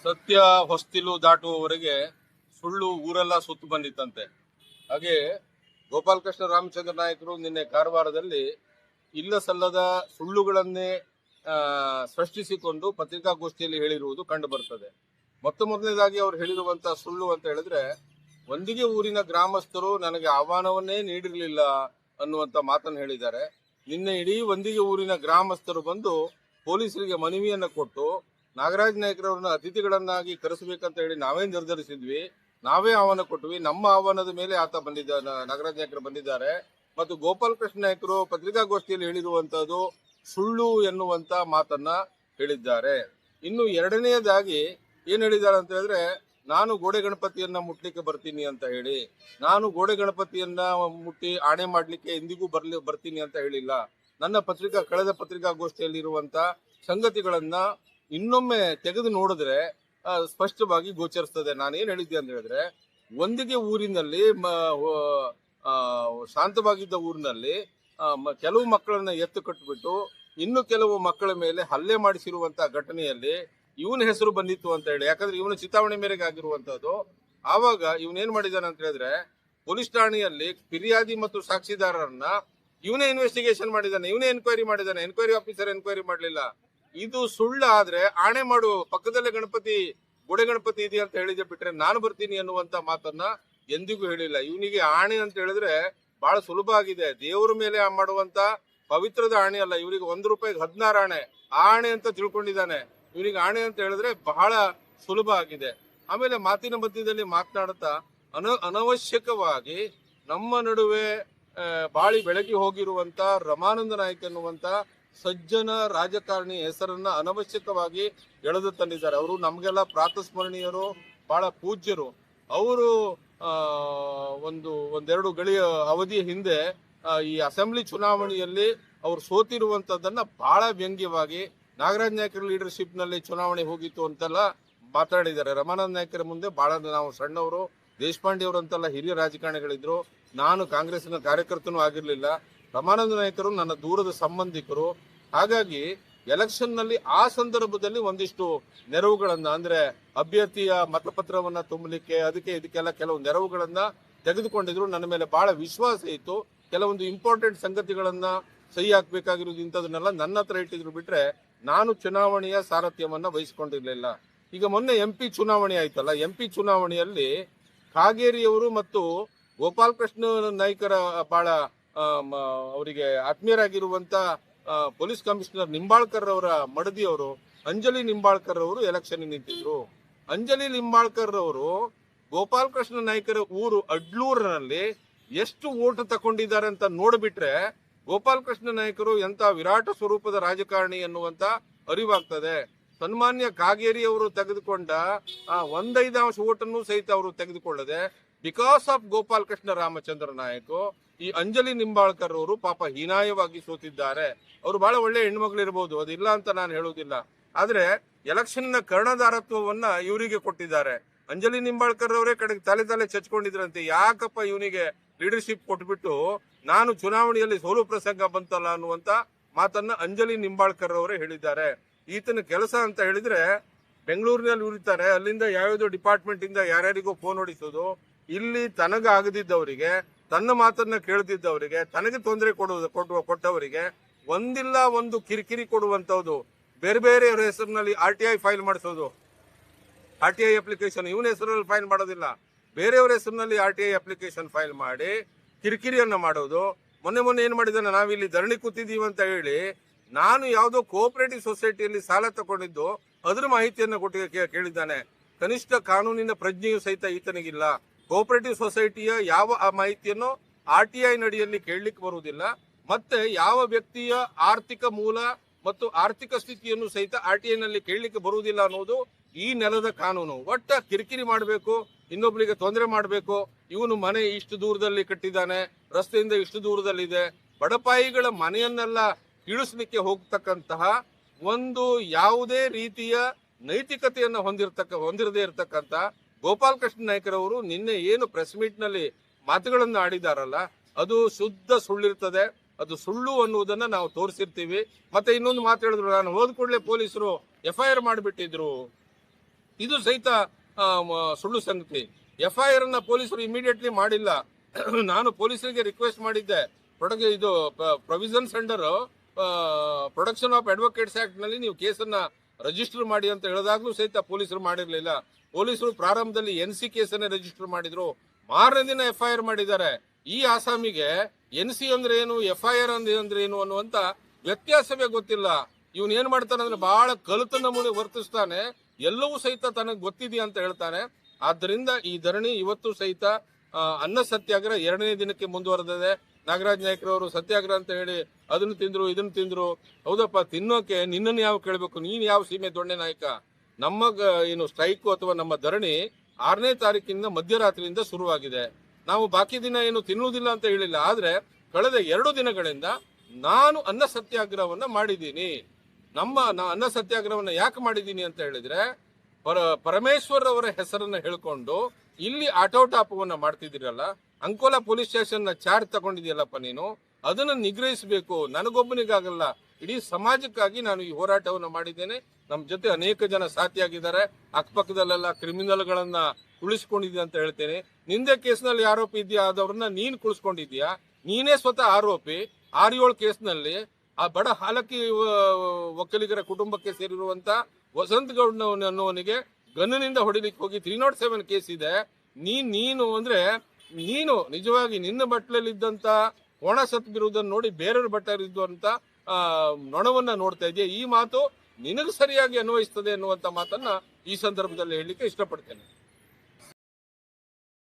ಸತ್ಯ ಹೊಸ್ತಿಲು ದಾಟುವವರೆಗೆ ಸುಳ್ಳು ಊರೆಲ್ಲ ಸುತ್ತು ಬಂದಿತ್ತಂತೆ. ಹಾಗೆ ಗೋಪಾಲಕೃಷ್ಣ ರಾಮಚಂದ್ರ ನಾಯಕರು ನಿನ್ನೆ ಕಾರವಾರದಲ್ಲಿ ಇಲ್ಲ ಸಲ್ಲದ ಸುಳ್ಳುಗಳನ್ನೇ ಸೃಷ್ಟಿಸಿಕೊಂಡು ಪತ್ರಿಕಾಗೋಷ್ಠಿಯಲ್ಲಿ ಹೇಳಿರುವುದು ಕಂಡು ಬರ್ತದೆ. ಮೊದಲನೇದಾಗಿ ಅವರು ಹೇಳಿರುವಂತಹ ಸುಳ್ಳು ಅಂತ ಹೇಳಿದ್ರೆ, ಒಂದಿಗೆ ಊರಿನ ಗ್ರಾಮಸ್ಥರು ನನಗೆ ಆಹ್ವಾನವನ್ನೇ ನೀಡಿರಲಿಲ್ಲ ಅನ್ನುವಂತ ಮಾತನ್ನು ಹೇಳಿದ್ದಾರೆ. ನಿನ್ನೆ ಇಡೀ ಒಂದಿಗೆ ಊರಿನ ಗ್ರಾಮಸ್ಥರು ಬಂದು ಪೊಲೀಸರಿಗೆ ಮನವಿಯನ್ನ ಕೊಟ್ಟು ನಾಗರಾಜ್ ನಾಯ್ಕರವ್ರನ್ನ ಅತಿಥಿಗಳನ್ನಾಗಿ ಕರೆಸಬೇಕಂತ ಹೇಳಿ ನಾವೇ ನಿರ್ಧರಿಸಿದ್ವಿ, ನಾವೇ ಆಹ್ವಾನ ಕೊಟ್ವಿ. ನಮ್ಮ ಆಹ್ವಾನದ ಮೇಲೆ ಆತ ಬಂದಿದ್ದ ನಾಗರಾಜ್ ನಾಯ್ಕರು ಬಂದಿದ್ದಾರೆ. ಮತ್ತು ಗೋಪಾಲಕೃಷ್ಣ ನಾಯ್ಕರು ಪತ್ರಿಕಾಗೋಷ್ಠಿಯಲ್ಲಿ ಹೇಳಿರುವಂತಹದ್ದು ಸುಳ್ಳು ಎನ್ನುವಂತ ಮಾತನ್ನ ಹೇಳಿದ್ದಾರೆ. ಇನ್ನು ಎರಡನೆಯದಾಗಿ ಏನ್ ಹೇಳಿದ್ದಾರೆ ಅಂತ ಹೇಳಿದ್ರೆ, ನಾನು ಗೋಡೆ ಗಣಪತಿಯನ್ನ ಮುಟ್ಲಿಕ್ಕೆ ಬರ್ತೀನಿ ಅಂತ ಹೇಳಿ, ನಾನು ಗೋಡೆ ಗಣಪತಿಯನ್ನ ಮುಟ್ಟಿ ಆಣೆ ಮಾಡ್ಲಿಕ್ಕೆ ಎಂದಿಗೂ ಬರ್ತೀನಿ ಅಂತ ಹೇಳಿಲ್ಲ. ನನ್ನ ಕಳೆದ ಪತ್ರಿಕಾಗೋಷ್ಠಿಯಲ್ಲಿ ಇರುವಂತ ಸಂಗತಿಗಳನ್ನ ಇನ್ನೊಮ್ಮೆ ತೆಗೆದು ನೋಡಿದ್ರೆ ಸ್ಪಷ್ಟವಾಗಿ ಗೋಚರಿಸ್ತದೆ. ನಾನೇನ್ ಹೇಳಿದ್ದೆ ಅಂತ ಹೇಳಿದ್ರೆ, ಒಂದಿಗೆ ಊರಿನಲ್ಲಿ ಶಾಂತವಾಗಿದ್ದ ಊರಿನಲ್ಲಿ ಕೆಲವು ಮಕ್ಕಳನ್ನ ಎತ್ತು ಕಟ್ಟಿಬಿಟ್ಟು ಇನ್ನು ಕೆಲವು ಮಕ್ಕಳ ಮೇಲೆ ಹಲ್ಲೆ ಮಾಡಿಸಿರುವಂತಹ ಘಟನೆಯಲ್ಲಿ ಇವನ ಹೆಸರು ಬಂದಿತ್ತು ಅಂತ ಹೇಳಿ. ಯಾಕಂದ್ರೆ ಇವನು ಚಿತಾವಣೆ ಮೇರೆಗೆ ಆಗಿರುವಂತದ್ದು. ಆವಾಗ ಇವನೇನ್ ಮಾಡಿದಾನೆ ಅಂತ ಹೇಳಿದ್ರೆ, ಪೊಲೀಸ್ ಠಾಣೆಯಲ್ಲಿ ಫಿರ್ಯಾದಿ ಮತ್ತು ಸಾಕ್ಷಿದಾರರನ್ನ ಇವನೇ ಇನ್ವೆಸ್ಟಿಗೇಷನ್ ಮಾಡಿದಾನೆ, ಇವನೇ ಎನ್ಕ್ವೈರಿ ಮಾಡಿದಾನೆ. ಎನ್ಕ್ವೈರಿ ಆಫೀಸರ್ ಎನ್ಕ್ವೈರಿ ಮಾಡ್ಲಿಲ್ಲ. ಇದು ಸುಳ್ಳು ಆದ್ರೆ ಆಣೆ ಮಾಡು, ಪಕ್ಕದಲ್ಲೇ ಗೋಡೆ ಗಣಪತಿ ಇದೆ ಅಂತ ಹೇಳಿದ್ರೆ ಬಿಟ್ರೆ ನಾನು ಬರ್ತೀನಿ ಅನ್ನುವಂತ ಮಾತನ್ನ ಎಂದಿಗೂ ಹೇಳಿಲ್ಲ. ಇವನಿಗೆ ಆಣೆ ಅಂತ ಹೇಳಿದ್ರೆ ಬಹಳ ಸುಲಭ ಆಗಿದೆ. ದೇವರ ಮೇಲೆ ಮಾಡುವಂತ ಪವಿತ್ರದ ಆಣೆ ಅಲ್ಲ. ಇವರಿಗೆ ₹1 16 ಆಣೆ ಆಣೆ ಅಂತ ತಿಳ್ಕೊಂಡಿದ್ದಾನೆ. ಇವನಿಗೆ ಆಣೆ ಅಂತ ಹೇಳಿದ್ರೆ ಬಹಳ ಸುಲಭ ಆಗಿದೆ. ಆಮೇಲೆ ಮಾತಿನ ಮಧ್ಯದಲ್ಲಿ ಮಾತನಾಡುತ್ತಾ ಅನವಶ್ಯಕವಾಗಿ ನಮ್ಮ ನಡುವೆ ಬಾಳಿ ಬೆಳಗಿ ಹೋಗಿರುವಂತ ರಮಾನಂದ ನಾಯ್ಕ ಎನ್ನುವಂತ ಸಜ್ಜನ ರಾಜಕಾರಣಿ ಹೆಸರನ್ನ ಅನವಶ್ಯಕವಾಗಿ ಎಳೆದು ತಂದಿದ್ದಾರೆ. ಅವರು ನಮ್ಗೆಲ್ಲ ಪ್ರಾತಸ್ಮರಣೀಯರು, ಬಹಳ ಪೂಜ್ಯರು. ಅವರು ಒಂದೆರಡು ಗಳಿಯ ಅವಧಿಯ ಹಿಂದೆ ಈ ಅಸೆಂಬ್ಲಿ ಚುನಾವಣೆಯಲ್ಲಿ ಅವರು ಸೋತಿರುವಂತದ್ದನ್ನ ಬಹಳ ವ್ಯಂಗ್ಯವಾಗಿ ನಾಗರಾಜ್ ನಾಯ್ಕರ ಲೀಡರ್ಶಿಪ್ ನಲ್ಲಿ ಚುನಾವಣೆ ಹೋಗಿತ್ತು ಅಂತೆಲ್ಲ ಮಾತಾಡಿದ್ದಾರೆ. ರಮಾನಂದ ನಾಯ್ಕರ ಮುಂದೆ ಬಹಳ ನಾವು ಸಣ್ಣವರು, ದೇಶಪಾಂಡೆ ಅವರಂತೆಲ್ಲ ಹಿರಿಯ ರಾಜಕಾರಣಿಗಳಿದ್ರು. ನಾನು ಕಾಂಗ್ರೆಸ್ನ ಕಾರ್ಯಕರ್ತನೂ ಆಗಿರ್ಲಿಲ್ಲ. ರಮಾನಂದ ನಾಯ್ಕರು ನನ್ನ ದೂರದ ಸಂಬಂಧಿಕರು. ಹಾಗಾಗಿ ಎಲೆಕ್ಷನ್ ನಲ್ಲಿ ಆ ಸಂದರ್ಭದಲ್ಲಿ ಒಂದಿಷ್ಟು ನೆರವುಗಳನ್ನ, ಅಂದ್ರೆ ಅಭ್ಯರ್ಥಿಯ ಮತಪತ್ರವನ್ನ ತುಂಬಲಿಕ್ಕೆ ಇದಕ್ಕೆಲ್ಲ ಕೆಲವು ನೆರವುಗಳನ್ನ ತೆಗೆದುಕೊಂಡಿದ್ರು. ನನ್ನ ಮೇಲೆ ಬಹಳ ವಿಶ್ವಾಸ ಇತ್ತು. ಕೆಲವೊಂದು ಇಂಪಾರ್ಟೆಂಟ್ ಸಂಗತಿಗಳನ್ನ ಸಹಿ ಹಾಕ್ಬೇಕಾಗಿರೋದು ಇಂಥದನ್ನೆಲ್ಲ ನನ್ನ ಹತ್ರ ಇಟ್ಟಿದ್ರು ಬಿಟ್ರೆ ನಾನು ಚುನಾವಣೆಯ ಸಾರಥ್ಯವನ್ನ ವಹಿಸಿಕೊಂಡಿರ್ಲಿಲ್ಲ. ಈಗ ಮೊನ್ನೆ MP ಚುನಾವಣೆ ಆಯ್ತಲ್ಲ, MP ಚುನಾವಣೆಯಲ್ಲಿ ಕಾಗೇರಿಯವರು ಮತ್ತು ಗೋಪಾಲಕೃಷ್ಣ ನಾಯ್ಕರ ಬಹಳ ಅವರಿಗೆ ಆತ್ಮೀಯರಾಗಿರುವಂತ ಪೊಲೀಸ್ ಕಮಿಷನರ್ ನಿಂಬಾಳ್ಕರ್ ಅವರ ಮಡದಿಯವರು ಅಂಜಲಿ ನಿಂಬಾಳ್ಕರ್ ಅವರು ಎಲೆಕ್ಷನ್ ನಿಂತಿದ್ರು. ಅಂಜಲಿ ನಿಂಬಾಳ್ಕರ್ ಅವರು ಗೋಪಾಲಕೃಷ್ಣ ನಾಯ್ಕರ ಊರು ಅಡ್ಲೂರಿನಲ್ಲಿ ಎಷ್ಟು ಓಟ್ ತಗೊಂಡಿದ್ದಾರೆ ಅಂತ ನೋಡ್ಬಿಟ್ರೆ ಗೋಪಾಲಕೃಷ್ಣ ನಾಯ್ಕರು ಎಂತ ವಿರಾಟ ಸ್ವರೂಪದ ರಾಜಕಾರಣಿ ಎನ್ನುವಂತ ಅರಿವಾಗ್ತದೆ. ಸನ್ಮಾನ್ಯ ಕಾಗೇರಿ ಅವರು ತೆಗೆದುಕೊಂಡ 1/5 ಓಟನ್ನು ಸಹಿತ ಅವರು ತೆಗೆದುಕೊಳ್ಳದೆ ಬಿಕಾಸ್ ಆಫ್ ಗೋಪಾಲಕೃಷ್ಣ ರಾಮಚಂದ್ರ ನಾಯಕ್ ಈ ಅಂಜಲಿ ನಿಂಬಾಳ್ಕರ್ ಅವರು ಪಾಪ ಹೀನಾಯವಾಗಿ ಸೋತಿದ್ದಾರೆ. ಅವರು ಬಹಳ ಒಳ್ಳೆ ಹೆಣ್ಮಕ್ಳಿರ್ಬೋದು, ಅದಿಲ್ಲ ಅಂತ ನಾನು ಹೇಳುವುದಿಲ್ಲ. ಆದ್ರೆ ಎಲೆಕ್ಷನ್ ನ ಕರ್ಣಧಾರತ್ವವನ್ನ ಇವರಿಗೆ ಕೊಟ್ಟಿದ್ದಾರೆ. ಅಂಜಲಿ ನಿಂಬಾಳ್ಕರ್ ಅವರೇ ಕಡೆಗೆ ತಲೆ ಚಚ್ಕೊಂಡಿದ್ರಂತೆ. ಯಾಕಪ್ಪ ಇವನಿಗೆ ಲೀಡರ್ಶಿಪ್ ಕೊಟ್ಬಿಟ್ಟು ನಾನು ಚುನಾವಣೆಯಲ್ಲಿ ಸೋಲು ಪ್ರಸಂಗ ಬಂತಲ್ಲ ಅನ್ನುವಂತ ಮಾತನ್ನ ಅಂಜಲಿ ನಿಂಬಾಳ್ಕರ್ ಅವರೇ ಹೇಳಿದ್ದಾರೆ. ಈತನ ಕೆಲಸ ಅಂತ ಹೇಳಿದ್ರೆ ಬೆಂಗಳೂರಿನಲ್ಲಿ ಉಳಿತಾರೆ, ಅಲ್ಲಿಂದ ಯಾವ್ಯಾವ್ದೋ ಡಿಪಾರ್ಟ್ಮೆಂಟ್ ಇಂದ ಯಾರ್ಯಾರಿಗೋ ಫೋನ್ ಹೊಡಿಸೋದು, ಇಲ್ಲಿ ತನಗಾಗದಿದ್ದವರಿಗೆ, ತನ್ನ ಮಾತನ್ನ ಕೇಳದಿದ್ದವರಿಗೆ, ತನಗೆ ತೊಂದರೆ ಕೊಟ್ಟವರಿಗೆ ಒಂದಿಲ್ಲ ಒಂದು ಕಿರಿಕಿರಿ ಕೊಡುವಂತದ್ದು, ಬೇರೆ ಬೇರೆಯವರ ಹೆಸರಿನಲ್ಲಿ RTI ಫೈಲ್ ಮಾಡಿಸೋದು. RTI ಅಪ್ಲಿಕೇಶನ್ ಇವನ ಹೆಸರಲ್ಲಿ ಫೈಲ್ ಮಾಡೋದಿಲ್ಲ, ಬೇರೆಯವರ ಹೆಸರಿನಲ್ಲಿ RTI ಅಪ್ಲಿಕೇಶನ್ ಫೈಲ್ ಮಾಡಿ ಕಿರಿಕಿರಿಯನ್ನ ಮಾಡೋದು. ಮೊನ್ನೆ ಏನ್ ಮಾಡಿದಾನೆ, ನಾವಿಲ್ಲಿ ಧರಣಿ ಕೂತಿದೀವಿ ಅಂತ ಹೇಳಿ ನಾನು ಯಾವುದೋ ಕೋಆಪರೇಟಿವ್ ಸೊಸೈಟಿಯಲ್ಲಿ ಸಾಲ ತಗೊಂಡಿದ್ದು ಅದ್ರ ಮಾಹಿತಿಯನ್ನ ಕೇಳಿದ್ದಾನೆ. ಕನಿಷ್ಠ ಕಾನೂನಿನ ಪ್ರಜ್ಞೆಯೂ ಸಹಿತ ಈತನಿಗಿಲ್ಲ. ಕೋಆಪರೇಟಿವ್ ಸೊಸೈಟಿಯ ಯಾವ ಆ ಮಾಹಿತಿಯನ್ನು RTI ನಡಿಯಲ್ಲಿ ಕೇಳಲಿಕ್ಕೆ ಬರುವುದಿಲ್ಲ. ಮತ್ತೆ ಯಾವ ವ್ಯಕ್ತಿಯ ಆರ್ಥಿಕ ಮೂಲ ಮತ್ತು ಆರ್ಥಿಕ ಸ್ಥಿತಿಯನ್ನು ಸಹಿತ RTI ನಲ್ಲಿ ಕೇಳಲಿಕ್ಕೆ ಬರುವುದಿಲ್ಲ ಅನ್ನೋದು ಈ ನೆಲದ ಕಾನೂನು. ಒಟ್ಟ ಕಿರಿಕಿರಿ ಮಾಡಬೇಕು, ಇನ್ನೊಬ್ಳಿಗೆ ತೊಂದರೆ ಮಾಡಬೇಕು. ಇವನು ಮನೆ ಇಷ್ಟು ದೂರದಲ್ಲಿ ಕಟ್ಟಿದ್ದಾನೆ, ರಸ್ತೆಯಿಂದ ಇಷ್ಟು ದೂರದಲ್ಲಿದೆ, ಬಡಪಾಯಿಗಳ ಮನೆಯನ್ನೆಲ್ಲ ಇಳಿಸ್ಲಿಕ್ಕೆ ಹೋಗ್ತಕ್ಕಂತಹ ಒಂದು ಯಾವುದೇ ರೀತಿಯ ನೈತಿಕತೆಯನ್ನು ಹೊಂದಿರದೇ ಇರತಕ್ಕಂತ ಗೋಪಾಲಕೃಷ್ಣ ನಾಯ್ಕರವರು ನಿನ್ನೆ ಏನು ಪ್ರೆಸ್ ಮೀಟ್ ನಲ್ಲಿ ಮಾತುಗಳನ್ನು ಆಡಿದಾರಲ್ಲ, ಅದು ಶುದ್ಧ ಸುಳ್ಳಿರ್ತದೆ. ಅದು ಸುಳ್ಳು ಅನ್ನುವುದನ್ನ ನಾವು ತೋರಿಸಿರ್ತೀವಿ. ಮತ್ತೆ ಇನ್ನೊಂದು ಮಾತು ಹೇಳಿದ್ರು, ನಾನು ಹೋದ ಕೂಡಲೇ ಪೊಲೀಸರು FIR ಮಾಡಿಬಿಟ್ಟಿದ್ರು. ಇದು ಸಹಿತ ಸುಳ್ಳು ಸಂಗತಿ. FIR ಅನ್ನ ಪೊಲೀಸರು ಇಮಿಡಿಯೇಟ್ಲಿ ಮಾಡಿಲ್ಲ. ನಾನು ಪೊಲೀಸರಿಗೆ ರಿಕ್ವೆಸ್ಟ್ ಮಾಡಿದ್ದೆ, ಇದು provisions under production of advocates act ನಲ್ಲಿ ನೀವು ಕೇಸನ್ನ ರಿಜಿಸ್ಟರ್ ಮಾಡಿ ಅಂತ ಹೇಳಿದಾಗ್ಲೂ ಸಹಿತ ಪೊಲೀಸರು ಮಾಡಿರ್ಲಿಲ್ಲ. ಪೊಲೀಸರು ಪ್ರಾರಂಭದಲ್ಲಿ NC ಕೇಸನ್ನ ರಿಜಿಸ್ಟರ್ ಮಾಡಿದ್ರು, ಮಾರನೇ ದಿನ FIR ಮಾಡಿದ್ದಾರೆ. ಈ ಆಸಾಮಿಗೆ NC ಅಂದ್ರೆ ಏನು, FIR ಅಂದ್ರೆ ಏನು ಅನ್ನುವಂತ ವ್ಯತ್ಯಾಸವೇ ಗೊತ್ತಿಲ್ಲ. ಇವನ್ ಏನ್ ಮಾಡ್ತಾನೆ ಅಂದ್ರೆ ಬಹಳ ಕಲಿತ ನಮೂನೆ ವರ್ತಿಸ್ತಾನೆ, ಎಲ್ಲವೂ ಸಹಿತ ತನಗೆ ಗೊತ್ತಿದೆಯಾ ಅಂತ ಹೇಳ್ತಾನೆ. ಆದ್ದರಿಂದ ಈ ಧರಣಿ ಇವತ್ತು ಸಹಿತ ಅನ್ನ ಸತ್ಯಾಗ್ರಹ 2ನೇ ದಿನಕ್ಕೆ ಮುಂದುವರೆದಿದೆ. ನಾಗರಾಜ್ ನಾಯ್ಕರವರು ಸತ್ಯಾಗ್ರಹ ಅಂತ ಹೇಳಿ ಅದನ್ನು ತಿಂದ್ರು ಇದನ್ನು ತಿಂದ್ರು. ಹೌದಪ್ಪ, ತಿನ್ನೋಕೆ ನಿನ್ನನ್ನು ಯಾವ ಕೇಳಬೇಕು, ನೀನ್ ಯಾವ ಸೀಮೆ ದೊಣ್ಣೆ ನಾಯಕ? ನಮ್ಮ ಏನು ಸ್ಟ್ರೈಕ್ ಅಥವಾ ನಮ್ಮ ಧರಣಿ 6ನೇ ತಾರೀಕಿನಿಂದ ಮಧ್ಯರಾತ್ರಿಯಿಂದ ಶುರುವಾಗಿದೆ. ನಾವು ಬಾಕಿ ದಿನ ಏನು ತಿನ್ನುವುದಿಲ್ಲ ಅಂತ ಹೇಳಿಲ್ಲ, ಆದ್ರೆ ಕಳೆದ 2 ದಿನಗಳಿಂದ ನಾನು ಅನ್ನ ಸತ್ಯಾಗ್ರಹವನ್ನ ಮಾಡಿದ್ದೀನಿ. ಅನ್ನ ಸತ್ಯಾಗ್ರಹವನ್ನ ಯಾಕೆ ಮಾಡಿದ್ದೀನಿ ಅಂತ ಹೇಳಿದ್ರೆ, ಪರಮೇಶ್ವರ್ ಅವರ ಹೆಸರನ್ನ ಹೇಳ್ಕೊಂಡು ಇಲ್ಲಿ ಆಟೋಟಾಪವನ್ನ ಮಾಡ್ತಿದ್ದೀರಲ್ಲ, ಅಂಕೋಲಾ ಪೊಲೀಸ್ ಸ್ಟೇಷನ್ ಚಾರ್ಜ್ ತಗೊಂಡಿದ್ಯಲ್ಲಪ್ಪ ನೀನು, ಅದನ್ನ ನಿಗ್ರಹಿಸಬೇಕು. ನನಗೊಬ್ಬನಿಗಾಗಲ್ಲ, ಇಡೀ ಸಮಾಜಕ್ಕಾಗಿ ನಾನು ಈ ಹೋರಾಟವನ್ನು ಮಾಡಿದ್ದೇನೆ. ನಮ್ಮ ಜೊತೆ ಅನೇಕ ಜನ ಸಾಥಿಯಾಗಿದ್ದಾರೆ. ಅಕ್ಕಪಕ್ಕದಲ್ಲೆಲ್ಲ ಕ್ರಿಮಿನಲ್ಗಳನ್ನ ಉಳಿಸ್ಕೊಂಡಿದ್ಯಾ ಅಂತ ಹೇಳ್ತೇನೆ. ನಿಂದೆ ಕೇಸ್ನಲ್ಲಿ ಆರೋಪಿ ಇದೆಯಾ, ಆದವ್ರನ್ನ ನೀನ್ ಕುಳಿಸ್ಕೊಂಡಿದ್ಯಾ? ನೀನೇ ಸ್ವತಃ ಆರೋಪಿ. 6-7 ಕೇಸ್ನಲ್ಲಿ ಆ ಬಡ ಹಾಲಕ್ಕಿ ಒಕ್ಕಲಿಗರ ಕುಟುಂಬಕ್ಕೆ ಸೇರಿರುವಂತ ವಸಂತ್ ಗೌಡ್ ಅನ್ನುವನಿಗೆ ಗನ್ನಿನಿಂದ ಹೊಡಿಲಿಕ್ಕೆ ಹೋಗಿ 307 ಕೇಸ್ ಇದೆ. ನೀನು ನಿಜವಾಗಿ ನಿನ್ನ ಬಟ್ಟಲಲ್ಲಿದ್ದಂತ ಒಣ ಸತ್ ಬಿರುವುದನ್ನು ನೋಡಿ ಬೇರೆಯವ್ರ ಬಟ್ಟಲಿದ್ದಂತ ನೊಣವನ್ನ ನೋಡ್ತಾ ಇದೆಯಾ. ಈ ಮಾತು ನಿನಗೆ ಸರಿಯಾಗಿ ಅನ್ವಯಿಸ್ತದೆ ಅನ್ನುವಂತ ಮಾತನ್ನ ಈ ಸಂದರ್ಭದಲ್ಲಿ ಹೇಳಲಿಕ್ಕೆ ಇಷ್ಟಪಡ್ತೇನೆ.